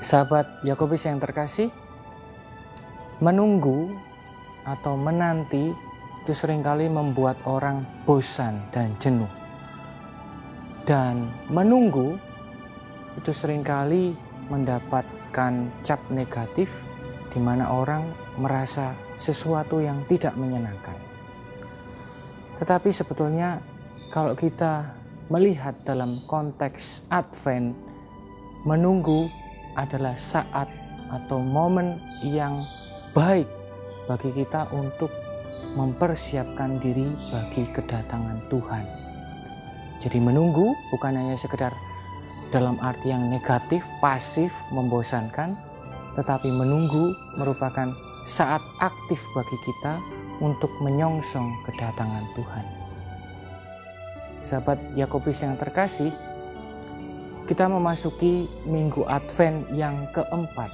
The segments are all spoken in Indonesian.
Sahabat Yakobus yang terkasih, menunggu atau menanti itu seringkali membuat orang bosan dan jenuh. Dan menunggu itu seringkali mendapatkan cap negatif di mana orang merasa sesuatu yang tidak menyenangkan. Tetapi sebetulnya kalau kita melihat dalam konteks Advent, menunggu adalah saat atau momen yang baik bagi kita untuk mempersiapkan diri bagi kedatangan Tuhan. Jadi menunggu bukan hanya sekedar dalam arti yang negatif, pasif, membosankan, tetapi menunggu merupakan saat aktif bagi kita untuk menyongsong kedatangan Tuhan. Sahabat Yakobus yang terkasih, kita memasuki minggu Advent yang keempat.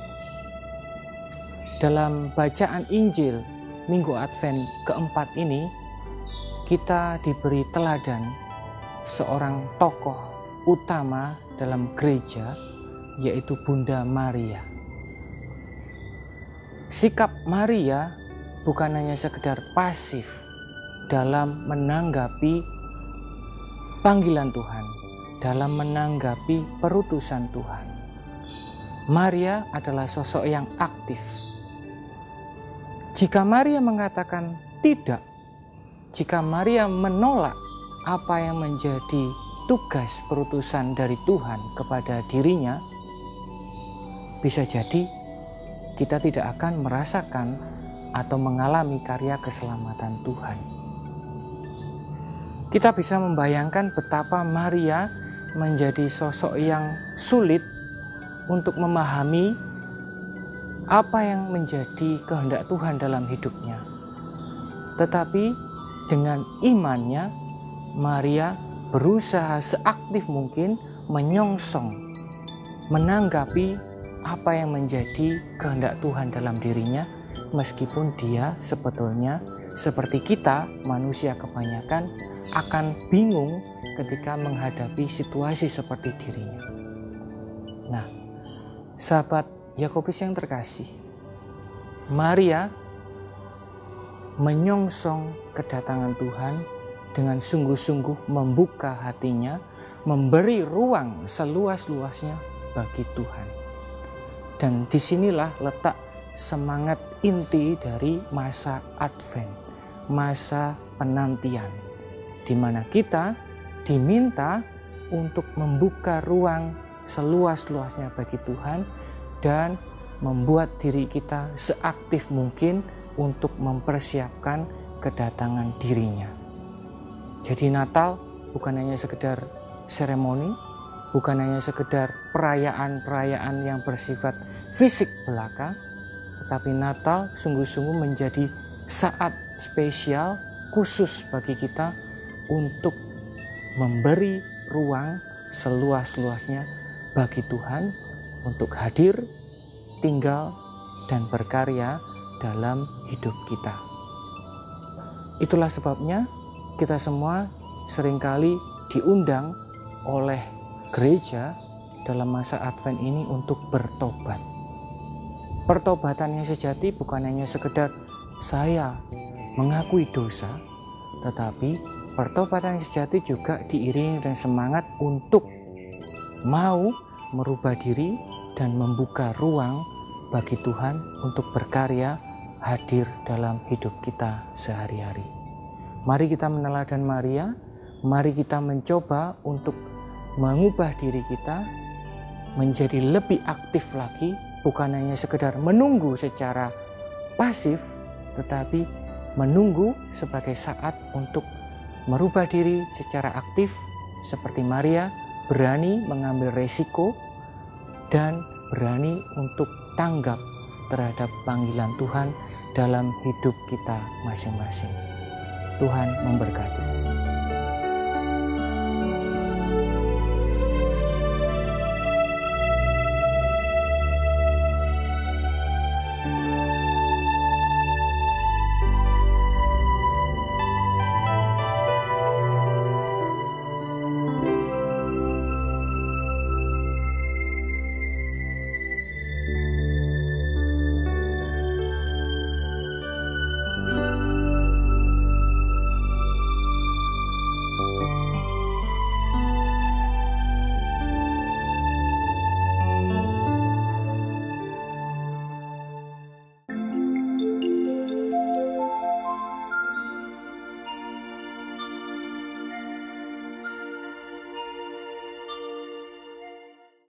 Dalam bacaan Injil minggu Advent keempat ini, kita diberi teladan seorang tokoh utama dalam gereja, yaitu Bunda Maria. Sikap Maria bukan hanya sekedar pasif dalam menanggapi panggilan Tuhan, dalam menanggapi perutusan Tuhan. Maria adalah sosok yang aktif. Jika Maria mengatakan tidak, jika Maria menolak apa yang menjadi tugas perutusan dari Tuhan kepada dirinya, bisa jadi kita tidak akan merasakan atau mengalami karya keselamatan Tuhan. Kita bisa membayangkan betapa Maria menjadi sosok yang sulit untuk memahami apa yang menjadi kehendak Tuhan dalam hidupnya. Tetapi dengan imannya, Maria berusaha seaktif mungkin menyongsong, menanggapi apa yang menjadi kehendak Tuhan dalam dirinya, meskipun dia sebetulnya seperti kita manusia kebanyakan akan bingung ketika menghadapi situasi seperti dirinya. Nah, sahabat Yakobus yang terkasih, Maria menyongsong kedatangan Tuhan dengan sungguh-sungguh membuka hatinya, memberi ruang seluas-luasnya bagi Tuhan. Dan disinilah letak semangat inti dari masa Advent, masa penantian, di mana kita diminta untuk membuka ruang seluas-luasnya bagi Tuhan dan membuat diri kita seaktif mungkin untuk mempersiapkan kedatangan dirinya. Jadi Natal bukan hanya sekedar seremoni, bukan hanya sekedar perayaan-perayaan yang bersifat fisik belaka, tetapi Natal sungguh-sungguh menjadi saat spesial khusus bagi kita untuk memberi ruang seluas-luasnya bagi Tuhan untuk hadir, tinggal, dan berkarya dalam hidup kita. Itulah sebabnya kita semua seringkali diundang oleh gereja dalam masa Advent ini untuk bertobat. Pertobatan yang sejati bukan hanya sekedar saya mengakui dosa, tetapi pertobatan yang sejati juga diiringi dengan semangat untuk mau merubah diri dan membuka ruang bagi Tuhan untuk berkarya hadir dalam hidup kita sehari-hari. Mari kita meneladan Maria, mari kita mencoba untuk mengubah diri kita menjadi lebih aktif lagi, bukan hanya sekedar menunggu secara pasif, tetapi menunggu sebagai saat untuk merubah diri secara aktif seperti Maria, berani mengambil resiko dan berani untuk tanggap terhadap panggilan Tuhan dalam hidup kita masing-masing. Tuhan memberkati.